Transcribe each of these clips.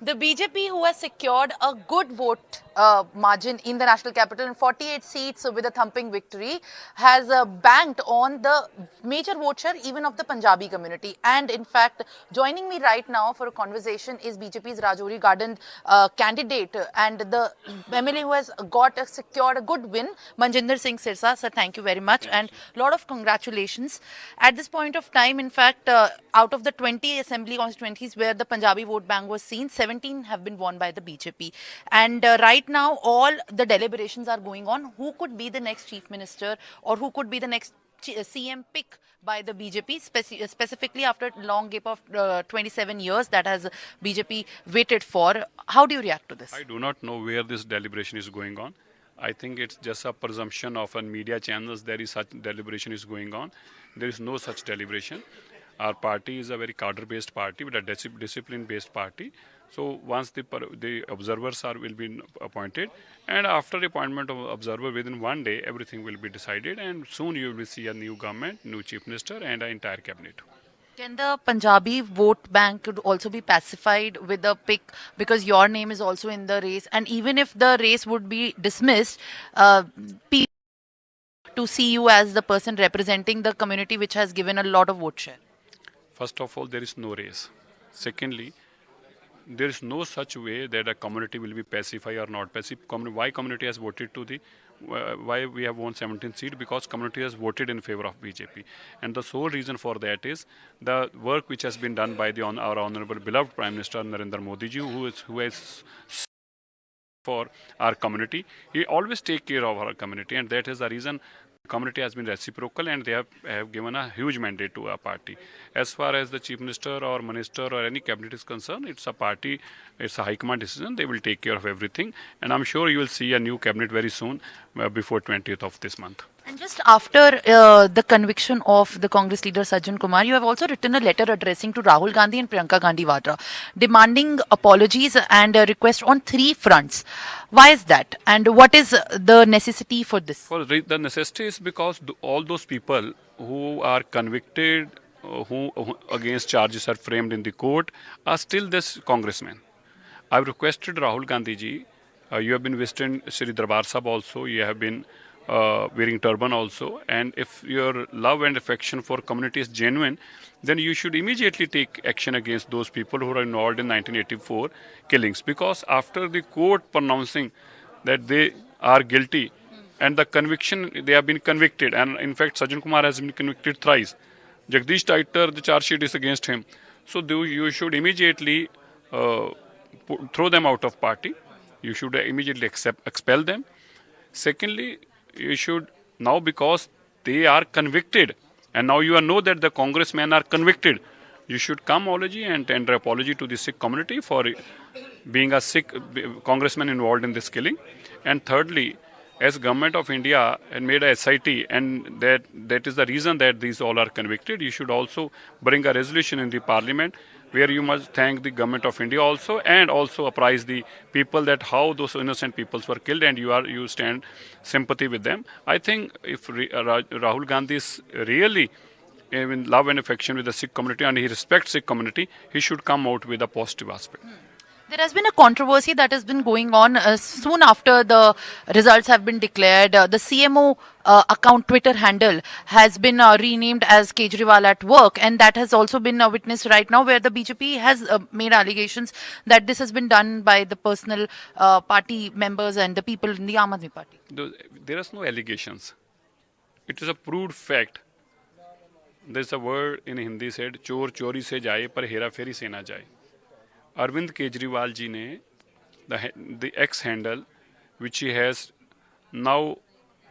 The BJP, who has secured a good vote margin in the national capital and 48 seats with a thumping victory, has banked on the major vote share even of the Punjabi community. And in fact, joining me right now for a conversation is BJP's Rajouri Garden candidate and the MLA who has secured a good win, Manjinder Singh Sirsa. Sir, thank you very much and a lot of congratulations. At this point of time, in fact, out of the 20 assembly constituencies where the Punjabi vote bank was seen, 17 have been won by the BJP. And right now, all the deliberations are going on. Who could be the next chief minister or who could be the next CM pick by the BJP, specifically after a long gap of 27 years that has BJP waited for. How do you react to this? I do not know where this deliberation is going on. I think it's just a presumption of on media channels there is such deliberation is going on. There is no such deliberation. Our party is a very cadre-based party, but a discipline-based party. So once the observers will be appointed, and after the appointment of observer within one day, everything will be decided, and soon you will see a new government, new chief minister, and an entire cabinet. Can the Punjabi vote bank could also be pacified with a pick because your name is also in the race, and even if the race would be dismissed, people to see you as the person representing the community which has given a lot of vote share? First of all, there is no race. Secondly, there is no such way that a community will be pacified or not pacified. Why community has voted to the why we have won 17 seats? Because community has voted in favor of BJP, and the sole reason for that is the work which has been done by our honourable beloved Prime Minister Narendra Modi ji, who has for our community. He always take care of our community, and that is the reason community has been reciprocal, and they have given a huge mandate to our party. As far as the chief minister or minister or any cabinet is concerned, it's a party, it's a high command decision. They will take care of everything, and I'm sure you will see a new cabinet very soon, before 20th of this month. And just after the conviction of the Congress leader Sajjan Kumar, you have also written a letter addressing to Rahul Gandhi and Priyanka Gandhi Vadra, demanding apologies and a request on 3 fronts. Why is that? And what is the necessity for this? The necessity is because all those people who are convicted, who against charges are framed in the court, are still this congressman. I've requested Rahul Gandhi ji, you have been visiting Sri Darbar Sahib also, you have been wearing turban also, and if your love and affection for community is genuine, then you should immediately take action against those people who are involved in 1984 killings, because after the court pronouncing that they are guilty and the conviction, they have been convicted, and in fact Sajjan Kumar has been convicted thrice. Jagdish Titor, the charge sheet is against him. So you should immediately throw them out of party. You should immediately expel them. Secondly, you should now, because they are convicted, and now you know that the congressmen are convicted, you should come apology and tender apology to the Sikh community for being a Sikh congressman involved in this killing. And thirdly, as government of India had made a SIT, and that is the reason that these all are convicted, you should also bring a resolution in the parliament where you must thank the government of India also, and also apprise the people that how those innocent peoples were killed, and you stand sympathy with them. I think if Rahul Gandhi is really in love and affection with the Sikh community and he respects Sikh community, he should come out with a positive aspect. There has been a controversy that has been going on soon after the results have been declared. The CMO account Twitter handle has been renamed as Kejriwal at Work, and that has also been witnessed right now, where the BJP has made allegations that this has been done by the personal party members and the people in the Aam Aadmi Party. There is no allegations. It is a proved fact. There is a word in Hindi said, "Chor chori se jaye, par hera feri se na jaye." Arvind Kejriwal ji ne the X handle, which he has now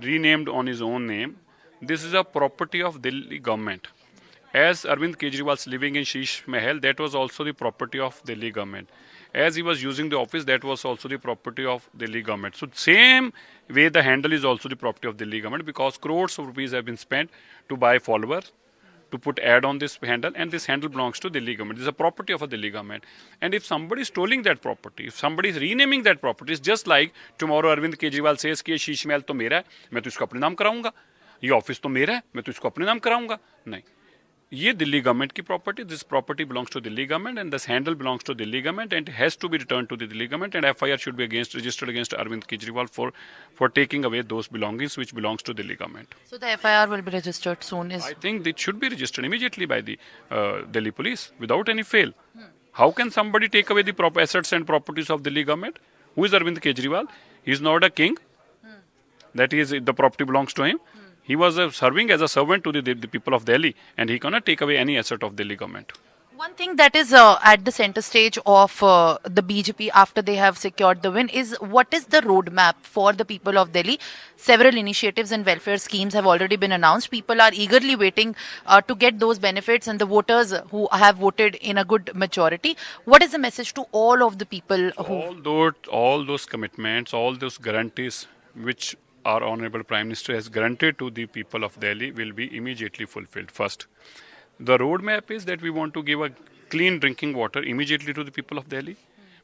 renamed on his own name, this is a property of Delhi government. As Arvind Kejriwal is living in Sheesh Mahal, that was also the property of Delhi government. As he was using the office, that was also the property of Delhi government. So same way the handle is also the property of Delhi government, because crores of rupees have been spent to buy followers, to put ad on this handle, and this handle belongs to Delhi government. This is a property of a Delhi government. And if somebody is stealing that property, if somebody is renaming that property, it's just like tomorrow Arvind Kejriwal says कि ये शीश महल तो मेरा है, मैं तो इसको अपने नाम कराऊंगा, ये ऑफिस तो मेरा है, मैं तो इसको अपने नाम कराऊंगा. नहीं, ये दिल्ली गवर्नमेंट की property, this property belongs to Delhi government and this handle belongs to Delhi government and has to be return to the Delhi government and FIR should be against registered against Arvind Kejriwal for taking away those belongings which belongs to Delhi government. So the FIR will be registered soon. I think it should be registered immediately by the Delhi police without any fail. How can somebody take away the assets and properties of Delhi government? Who is Arvind Kejriwal? He is not a king. That is, the property belongs to him. He was serving as a servant to the people of Delhi, and he cannot take away any asset of Delhi government. One thing that is at the center stage of the BJP after they have secured the win is what is the roadmap for the people of Delhi? Several initiatives and welfare schemes have already been announced. People are eagerly waiting to get those benefits, and the voters who have voted in a good majority. What is the message to all of the people who? All those commitments, all those guarantees which our Honorable Prime Minister has granted to the people of Delhi will be immediately fulfilled. First, the roadmap is that we want to give a clean drinking water immediately to the people of Delhi.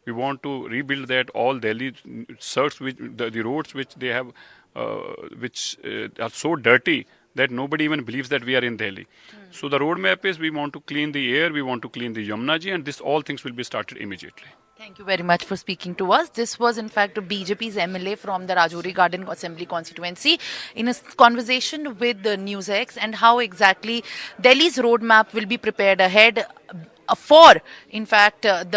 We want to rebuild that all Delhi search which the roads which they have, are so dirty that nobody even believes that we are in Delhi. So the roadmap is we want to clean the air, we want to clean the Yamuna Ji, and this all things will be started immediately. Thank you very much for speaking to us. This was, in fact, BJP's MLA from the Rajouri Garden Assembly constituency in a conversation with the NewsX and how exactly Delhi's roadmap will be prepared ahead for, in fact, the